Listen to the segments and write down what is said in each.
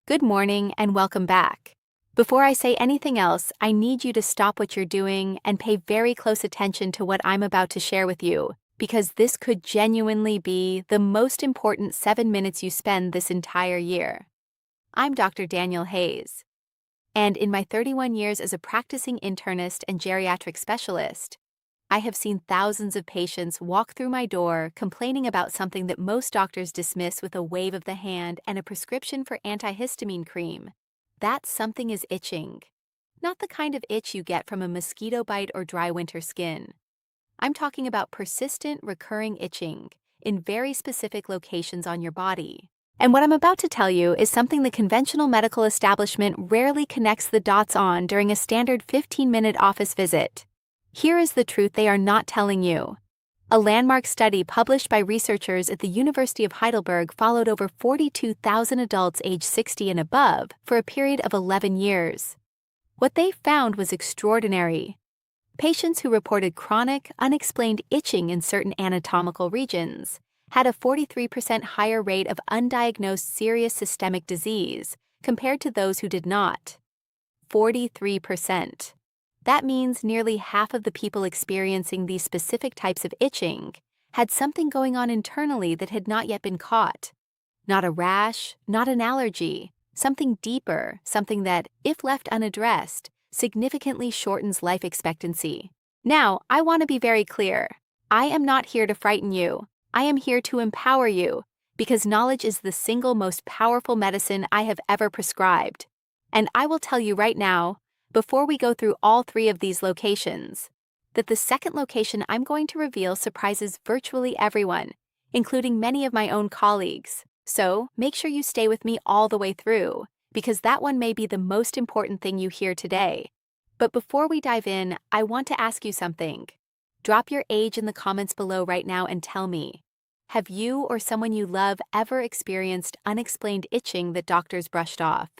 Good morning and welcome back. Before I say anything else, I need you to stop what you're doing and pay very close attention to what I'm about to share with you, because this could genuinely be the most important 7 minutes you spend this entire year. I'm Dr. Daniel Hayes, and in my 31 years as a practicing internist and geriatric specialist, I have seen thousands of patients walk through my door complaining about something that most doctors dismiss with a wave of the hand and a prescription for antihistamine cream. That something is itching. Not the kind of itch you get from a mosquito bite or dry winter skin. I'm talking about persistent, recurring itching in very specific locations on your body. And what I'm about to tell you is something the conventional medical establishment rarely connects the dots on during a standard 15-minute office visit. Here is the truth they are not telling you. A landmark study published by researchers at the University of Heidelberg followed over 42,000 adults aged 60 and above for a period of 11 years. What they found was extraordinary. Patients who reported chronic, unexplained itching in certain anatomical regions had a 43% higher rate of undiagnosed serious systemic disease compared to those who did not. 43%. That means nearly half of the people experiencing these specific types of itching had something going on internally that had not yet been caught. Not a rash, not an allergy, something deeper, something that, if left unaddressed, significantly shortens life expectancy. Now, I want to be very clear. I am not here to frighten you. I am here to empower you, because knowledge is the single most powerful medicine I have ever prescribed. And I will tell you right now, before we go through all three of these locations, that the second location I'm going to reveal surprises virtually everyone, including many of my own colleagues. So make sure you stay with me all the way through, because that one may be the most important thing you hear today. But before we dive in, I want to ask you something. Drop your age in the comments below right now and tell me, have you or someone you love ever experienced unexplained itching that doctors brushed off?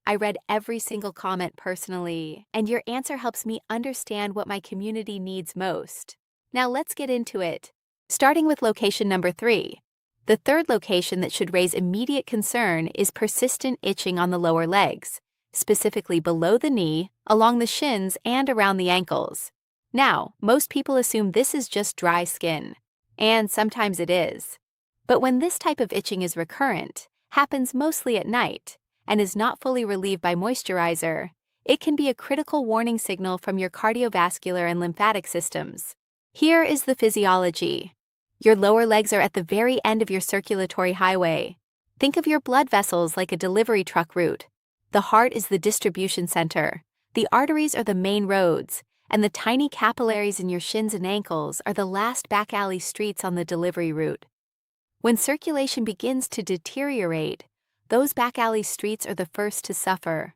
I read every single comment personally, and your answer helps me understand what my community needs most. Now let's get into it. Starting with location number 3. The third location that should raise immediate concern is persistent itching on the lower legs, specifically below the knee, along the shins, and around the ankles. Now, most people assume this is just dry skin, and sometimes it is. But when this type of itching is recurrent, happens mostly at night, and is not fully relieved by moisturizer, it can be a critical warning signal from your cardiovascular and lymphatic systems. Here is the physiology. Your lower legs are at the very end of your circulatory highway. Think of your blood vessels like a delivery truck route. The heart is the distribution center, the arteries are the main roads, and the tiny capillaries in your shins and ankles are the last back alley streets on the delivery route. When circulation begins to deteriorate, those back alley streets are the first to suffer.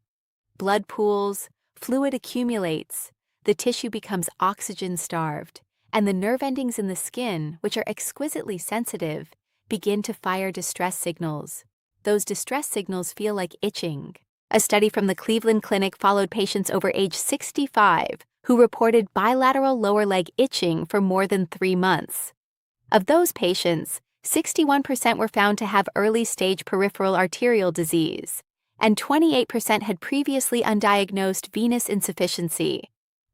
Blood pools, fluid accumulates, the tissue becomes oxygen-starved, and the nerve endings in the skin, which are exquisitely sensitive, begin to fire distress signals. Those distress signals feel like itching. A study from the Cleveland Clinic followed patients over age 65 who reported bilateral lower leg itching for more than 3 months. Of those patients, 61% were found to have early-stage peripheral arterial disease, and 28% had previously undiagnosed venous insufficiency.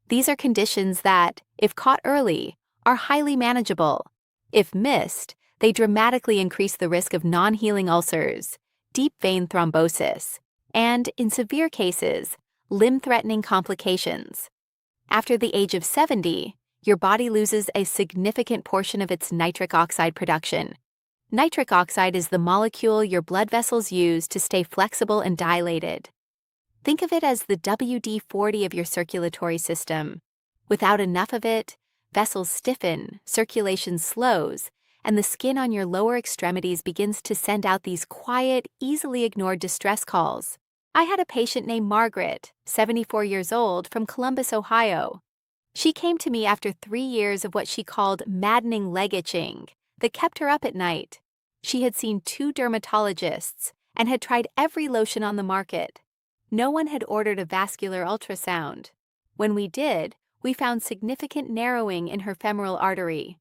These are conditions that, if caught early, are highly manageable. If missed, they dramatically increase the risk of non-healing ulcers, deep vein thrombosis, and, in severe cases, limb-threatening complications. After the age of 70, your body loses a significant portion of its nitric oxide production. Nitric oxide is the molecule your blood vessels use to stay flexible and dilated. Think of it as the WD-40 of your circulatory system. Without enough of it, vessels stiffen, circulation slows, and the skin on your lower extremities begins to send out these quiet, easily ignored distress calls. I had a patient named Margaret, 74 years old, from Columbus, Ohio. She came to me after 3 years of what she called maddening leg itching that kept her up at night. She had seen 2 dermatologists and had tried every lotion on the market. No one had ordered a vascular ultrasound. When we did, we found significant narrowing in her femoral artery.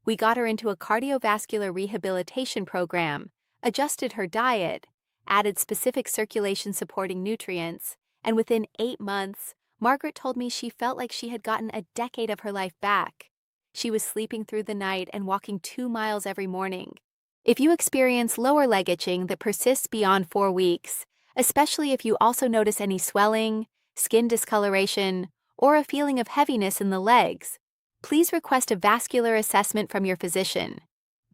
We got her into a cardiovascular rehabilitation program, adjusted her diet, added specific circulation-supporting nutrients, and within 8 months, Margaret told me she felt like she had gotten a decade of her life back. She was sleeping through the night and walking 2 miles every morning. If you experience lower leg itching that persists beyond 4 weeks, especially if you also notice any swelling, skin discoloration, or a feeling of heaviness in the legs, please request a vascular assessment from your physician.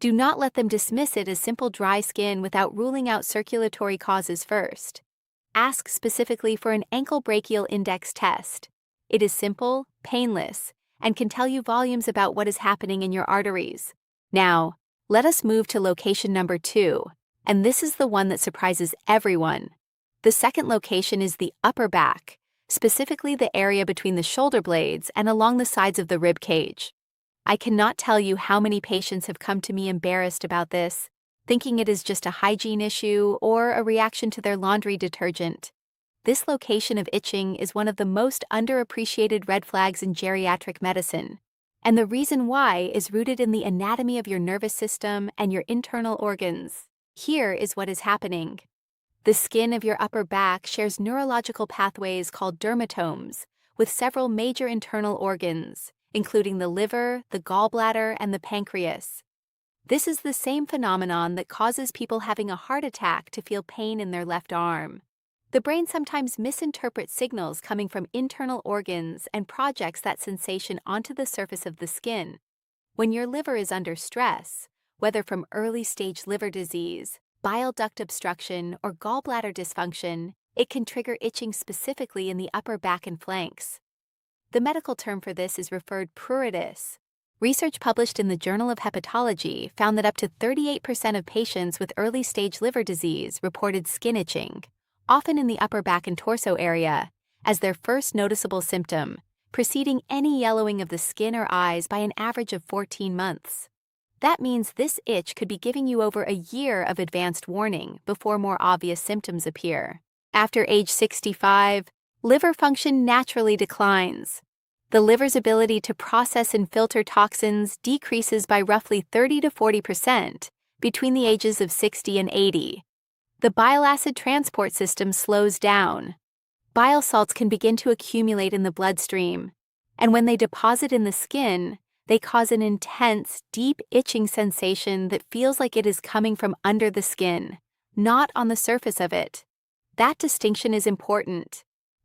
Do not let them dismiss it as simple dry skin without ruling out circulatory causes first. Ask specifically for an ankle brachial index test. It is simple, painless, and can tell you volumes about what is happening in your arteries. Now, let us move to location number 2, and this is the one that surprises everyone. The second location is the upper back, specifically the area between the shoulder blades and along the sides of the rib cage. I cannot tell you how many patients have come to me embarrassed about this, thinking it is just a hygiene issue or a reaction to their laundry detergent. This location of itching is one of the most underappreciated red flags in geriatric medicine, and the reason why is rooted in the anatomy of your nervous system and your internal organs. Here is what is happening. The skin of your upper back shares neurological pathways called dermatomes with several major internal organs, including the liver, the gallbladder, and the pancreas. This is the same phenomenon that causes people having a heart attack to feel pain in their left arm. The brain sometimes misinterprets signals coming from internal organs and projects that sensation onto the surface of the skin. When your liver is under stress, whether from early-stage liver disease, bile duct obstruction, or gallbladder dysfunction, it can trigger itching specifically in the upper back and flanks. The medical term for this is referred pruritus. Research published in the Journal of Hepatology found that up to 38% of patients with early-stage liver disease reported skin itching, often in the upper back and torso area, as their first noticeable symptom, preceding any yellowing of the skin or eyes by an average of 14 months. That means this itch could be giving you over a year of advanced warning before more obvious symptoms appear. After age 65, liver function naturally declines. The liver's ability to process and filter toxins decreases by roughly 30 to 40% between the ages of 60 and 80. The bile acid transport system slows down. Bile salts can begin to accumulate in the bloodstream, and when they deposit in the skin, they cause an intense, deep itching sensation that feels like it is coming from under the skin, not on the surface of it. That distinction is important.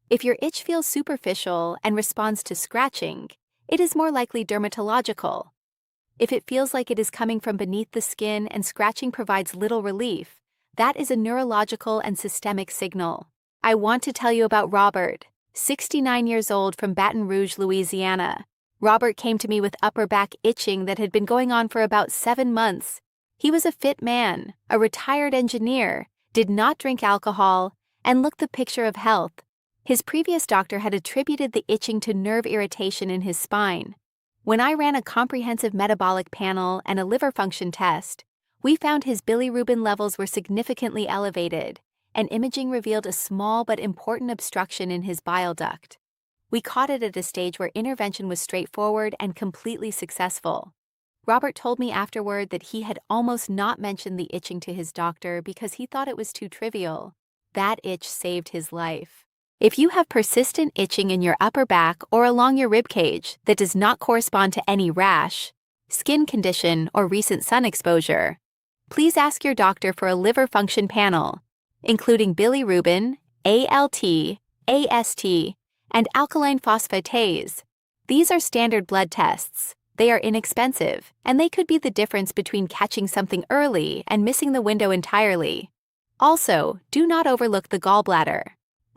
If your itch feels superficial and responds to scratching, it is more likely dermatological. If it feels like it is coming from beneath the skin and scratching provides little relief, that is a neurological and systemic signal. I want to tell you about Robert, 69 years old from Baton Rouge, Louisiana. Robert came to me with upper back itching that had been going on for about 7 months. He was a fit man, a retired engineer, did not drink alcohol, and looked the picture of health. His previous doctor had attributed the itching to nerve irritation in his spine. When I ran a comprehensive metabolic panel and a liver function test, we found his bilirubin levels were significantly elevated, and imaging revealed a small but important obstruction in his bile duct. We caught it at a stage where intervention was straightforward and completely successful. Robert told me afterward that he had almost not mentioned the itching to his doctor because he thought it was too trivial. That itch saved his life. If you have persistent itching in your upper back or along your rib cage that does not correspond to any rash, skin condition, or recent sun exposure, please ask your doctor for a liver function panel, including bilirubin, ALT, AST, and alkaline phosphatase. These are standard blood tests. They are inexpensive, and they could be the difference between catching something early and missing the window entirely. Also, do not overlook the gallbladder.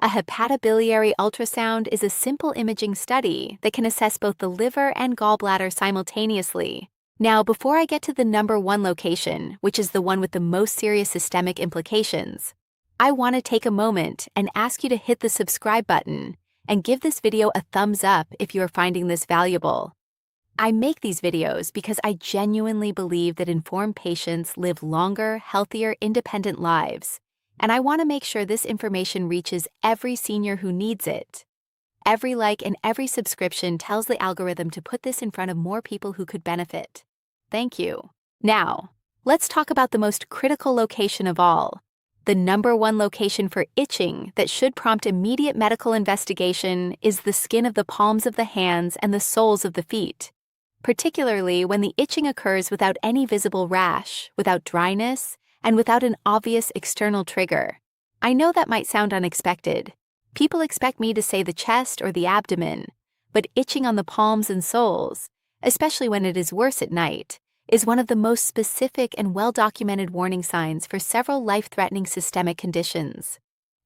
A hepatobiliary ultrasound is a simple imaging study that can assess both the liver and gallbladder simultaneously. Now, before I get to the number 1 location, which is the one with the most serious systemic implications, I want to take a moment and ask you to hit the subscribe button and give this video a thumbs up if you are finding this valuable. I make these videos because I genuinely believe that informed patients live longer, healthier, independent lives, and I want to make sure this information reaches every senior who needs it. Every like and every subscription tells the algorithm to put this in front of more people who could benefit. Thank you. Now, let's talk about the most critical location of all, The #1 location for itching that should prompt immediate medical investigation is the skin of the palms of the hands and the soles of the feet, particularly when the itching occurs without any visible rash, without dryness, and without an obvious external trigger. I know that might sound unexpected. People expect me to say the chest or the abdomen, but itching on the palms and soles, especially when it is worse at night, is one of the most specific and well-documented warning signs for several life-threatening systemic conditions.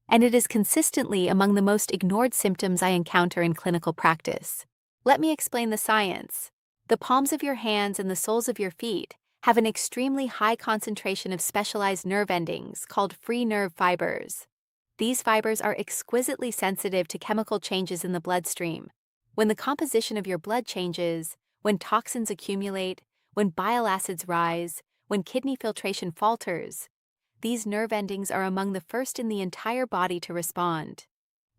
And it is consistently among the most ignored symptoms I encounter in clinical practice. Let me explain the science. The palms of your hands and the soles of your feet have an extremely high concentration of specialized nerve endings called free nerve fibers. These fibers are exquisitely sensitive to chemical changes in the bloodstream. When the composition of your blood changes, when toxins accumulate, when bile acids rise, when kidney filtration falters, these nerve endings are among the first in the entire body to respond.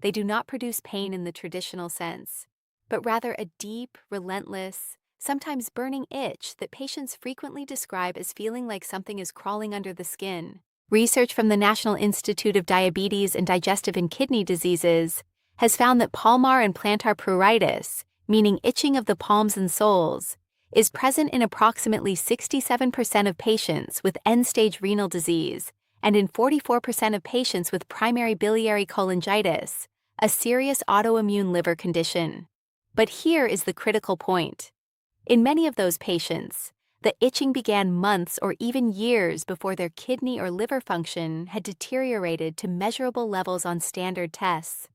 They do not produce pain in the traditional sense, but rather a deep, relentless, sometimes burning itch that patients frequently describe as feeling like something is crawling under the skin. Research from the National Institute of Diabetes and Digestive and Kidney Diseases has found that palmar and plantar pruritus, meaning itching of the palms and soles, is present in approximately 67% of patients with end-stage renal disease and in 44% of patients with primary biliary cholangitis, a serious autoimmune liver condition. But here is the critical point. In many of those patients, the itching began months or even years before their kidney or liver function had deteriorated to measurable levels on standard tests.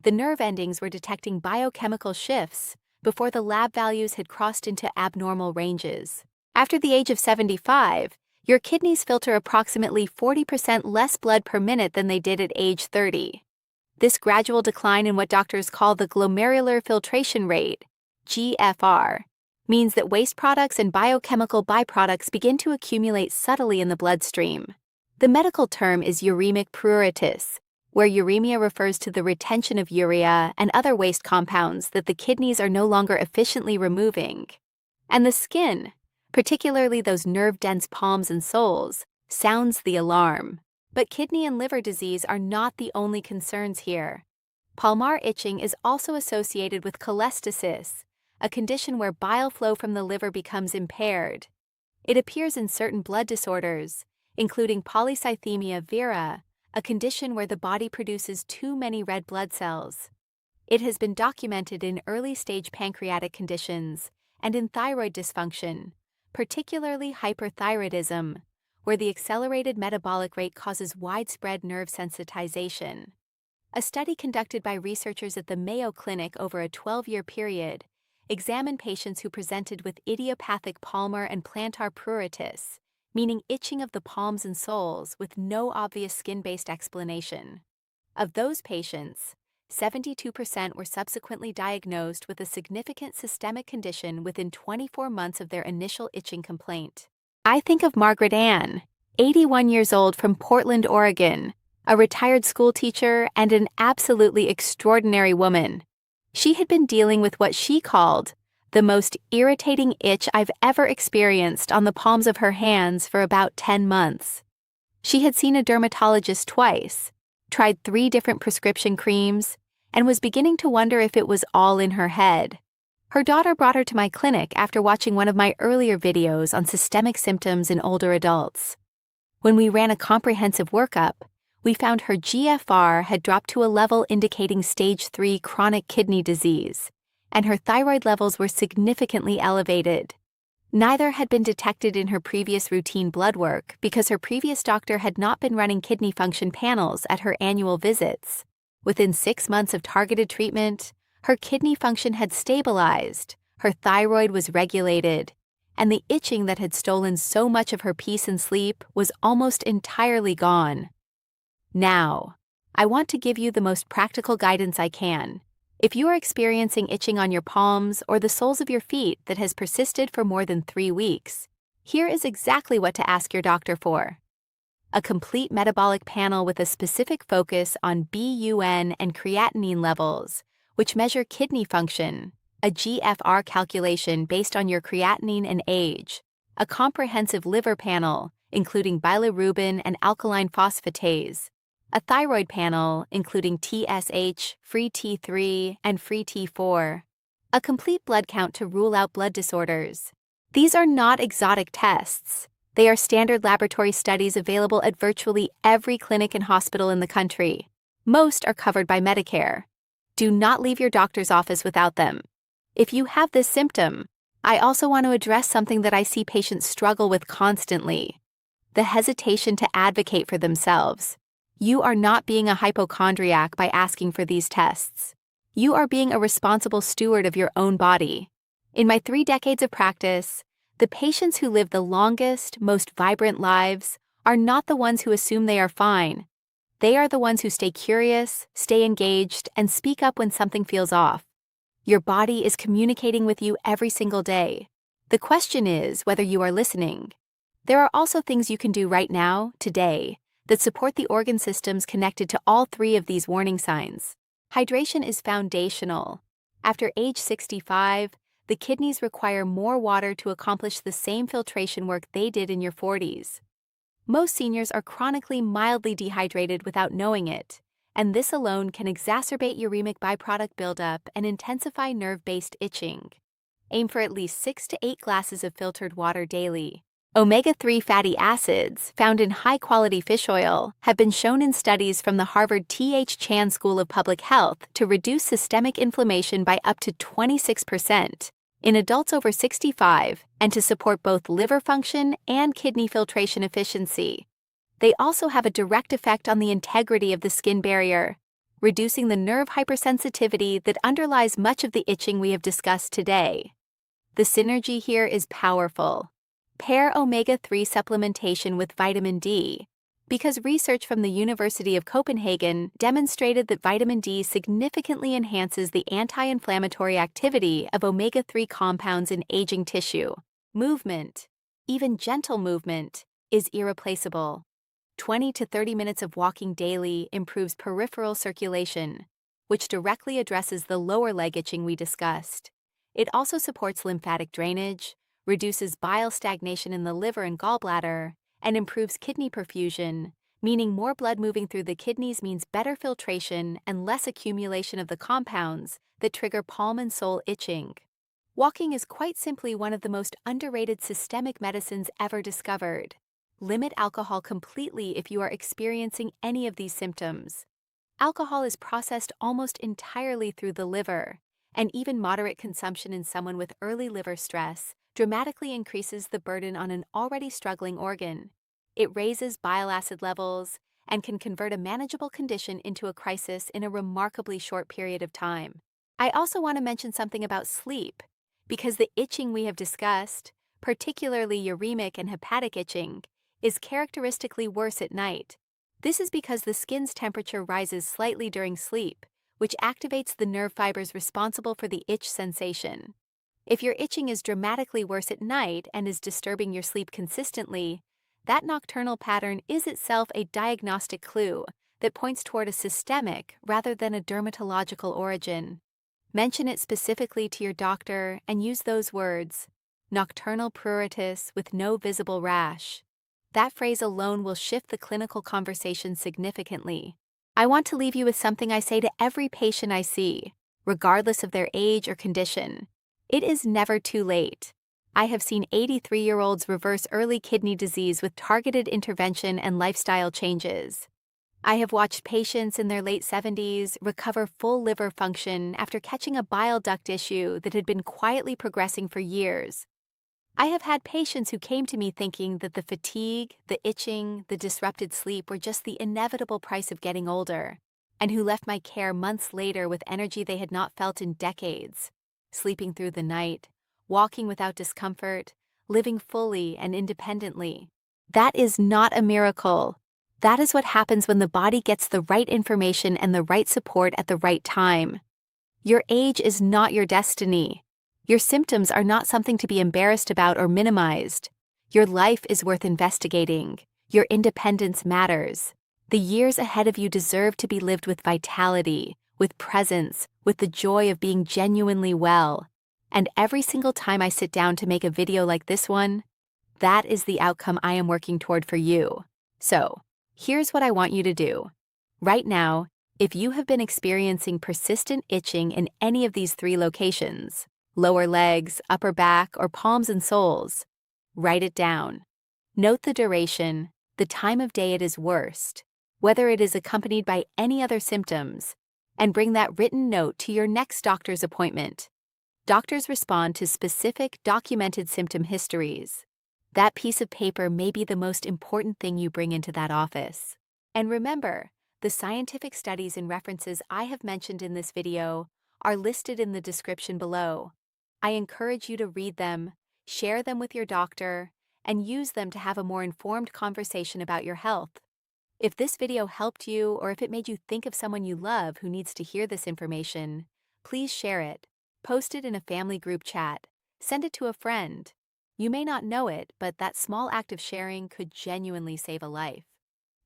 The nerve endings were detecting biochemical shifts before the lab values had crossed into abnormal ranges. After the age of 75, your kidneys filter approximately 40% less blood per minute than they did at age 30. This gradual decline in what doctors call the glomerular filtration rate, GFR, means that waste products and biochemical byproducts begin to accumulate subtly in the bloodstream. The medical term is uremic pruritus, where uremia refers to the retention of urea and other waste compounds that the kidneys are no longer efficiently removing. And the skin, particularly those nerve-dense palms and soles, sounds the alarm. But kidney and liver disease are not the only concerns here. Palmar itching is also associated with cholestasis, a condition where bile flow from the liver becomes impaired. It appears in certain blood disorders, including polycythemia vera, a condition where the body produces too many red blood cells. It has been documented in early-stage pancreatic conditions and in thyroid dysfunction, particularly hyperthyroidism, where the accelerated metabolic rate causes widespread nerve sensitization. A study conducted by researchers at the Mayo Clinic over a 12-year period examined patients who presented with idiopathic palmar and plantar pruritus, meaning itching of the palms and soles with no obvious skin-based explanation. Of those patients, 72% were subsequently diagnosed with a significant systemic condition within 24 months of their initial itching complaint. I think of Margaret Ann, 81 years old from Portland, Oregon, a retired school teacher and an absolutely extraordinary woman. She had been dealing with what she called the most irritating itch I've ever experienced on the palms of her hands for about 10 months. She had seen a dermatologist twice, tried 3 different prescription creams, and was beginning to wonder if it was all in her head. Her daughter brought her to my clinic after watching one of my earlier videos on systemic symptoms in older adults. When we ran a comprehensive workup, we found her GFR had dropped to a level indicating stage 3 chronic kidney disease, and her thyroid levels were significantly elevated. Neither had been detected in her previous routine blood work because her previous doctor had not been running kidney function panels at her annual visits. Within 6 months of targeted treatment, her kidney function had stabilized, her thyroid was regulated, and the itching that had stolen so much of her peace and sleep was almost entirely gone. Now, I want to give you the most practical guidance I can. If you are experiencing itching on your palms or the soles of your feet that has persisted for more than 3 weeks, here is exactly what to ask your doctor for. A complete metabolic panel with a specific focus on BUN and creatinine levels, which measure kidney function, a GFR calculation based on your creatinine and age, a comprehensive liver panel, including bilirubin and alkaline phosphatase, a thyroid panel, including TSH, free T3, and free T4, a complete blood count to rule out blood disorders. These are not exotic tests. They are standard laboratory studies available at virtually every clinic and hospital in the country. Most are covered by Medicare. Do not leave your doctor's office without them. If you have this symptom, I also want to address something that I see patients struggle with constantly: the hesitation to advocate for themselves. You are not being a hypochondriac by asking for these tests. You are being a responsible steward of your own body. In my 3 decades of practice, the patients who live the longest, most vibrant lives are not the ones who assume they are fine. They are the ones who stay curious, stay engaged, and speak up when something feels off. Your body is communicating with you every single day. The question is whether you are listening. There are also things you can do right now, today, that support the organ systems connected to all 3 of these warning signs. Hydration is foundational. After age 65, the kidneys require more water to accomplish the same filtration work they did in your 40s. Most seniors are chronically mildly dehydrated without knowing it, and this alone can exacerbate uremic byproduct buildup and intensify nerve-based itching. Aim for at least 6 to 8 glasses of filtered water daily. Omega-3 fatty acids, found in high-quality fish oil, have been shown in studies from the Harvard T.H. Chan School of Public Health to reduce systemic inflammation by up to 26% in adults over 65 and to support both liver function and kidney filtration efficiency. They also have a direct effect on the integrity of the skin barrier, reducing the nerve hypersensitivity that underlies much of the itching we have discussed today. The synergy here is powerful. Pair omega-3 supplementation with vitamin D, because research from the University of Copenhagen demonstrated that vitamin D significantly enhances the anti-inflammatory activity of omega-3 compounds in aging tissue. Movement, even gentle movement, is irreplaceable. 20 to 30 minutes of walking daily improves peripheral circulation, which directly addresses the lower leg itching we discussed. It also supports lymphatic drainage, reduces bile stagnation in the liver and gallbladder, and improves kidney perfusion, meaning more blood moving through the kidneys means better filtration and less accumulation of the compounds that trigger palm and sole itching. Walking is quite simply one of the most underrated systemic medicines ever discovered. Limit alcohol completely if you are experiencing any of these symptoms. Alcohol is processed almost entirely through the liver, and even moderate consumption in someone with early liver stress dramatically increases the burden on an already struggling organ. It raises bile acid levels and can convert a manageable condition into a crisis in a remarkably short period of time. I also want to mention something about sleep, because the itching we have discussed, particularly uremic and hepatic itching, is characteristically worse at night. This is because the skin's temperature rises slightly during sleep, which activates the nerve fibers responsible for the itch sensation. If your itching is dramatically worse at night and is disturbing your sleep consistently, that nocturnal pattern is itself a diagnostic clue that points toward a systemic rather than a dermatological origin. Mention it specifically to your doctor and use those words: nocturnal pruritus with no visible rash. That phrase alone will shift the clinical conversation significantly. I want to leave you with something I say to every patient I see, regardless of their age or condition. It is never too late. I have seen 83-year-olds reverse early kidney disease with targeted intervention and lifestyle changes. I have watched patients in their late 70s recover full liver function after catching a bile duct issue that had been quietly progressing for years. I have had patients who came to me thinking that the fatigue, the itching, the disrupted sleep were just the inevitable price of getting older, and who left my care months later with energy they had not felt in decades, sleeping through the night, walking without discomfort, living fully and independently. That is not a miracle. That is what happens when the body gets the right information and the right support at the right time. Your age is not your destiny. Your symptoms are not something to be embarrassed about or minimized. Your life is worth investigating. Your independence matters. The years ahead of you deserve to be lived with vitality, with presence, with the joy of being genuinely well. And every single time I sit down to make a video like this one, That is the outcome I am working toward for you. So, here's what I want you to do. Right now, if you have been experiencing persistent itching in any of these 3 locations, lower legs, upper back, or palms and soles, write it down. Note the duration, the time of day it is worst, whether it is accompanied by any other symptoms, and bring that written note to your next doctor's appointment. Doctors respond to specific documented symptom histories. That piece of paper may be the most important thing you bring into that office. And remember, the scientific studies and references I have mentioned in this video are listed in the description below. I encourage you to read them, share them with your doctor, and use them to have a more informed conversation about your health. If this video helped you or if it made you think of someone you love who needs to hear this information, please share it, post it in a family group chat, send it to a friend. You may not know it, but that small act of sharing could genuinely save a life.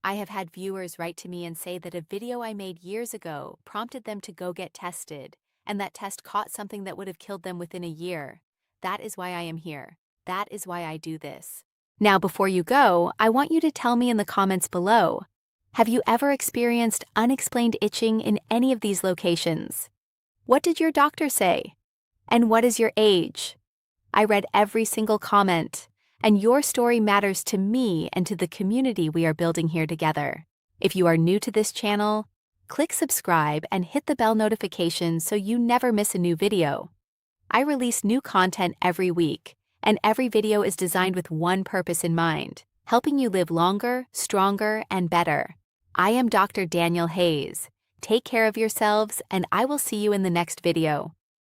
I have had viewers write to me and say that a video I made years ago prompted them to go get tested, and that test caught something that would have killed them within a year. That is why I am here. That is why I do this. Now, before you go, I want you to tell me in the comments below, have you ever experienced unexplained itching in any of these locations? What did your doctor say? And what is your age? I read every single comment, and your story matters to me and to the community we are building here together. If you are new to this channel, click subscribe and hit the bell notification so you never miss a new video. I release new content every week, and every video is designed with one purpose in mind, helping you live longer, stronger, and better. I am Dr. Daniel Hayes. Take care of yourselves, and I will see you in the next video.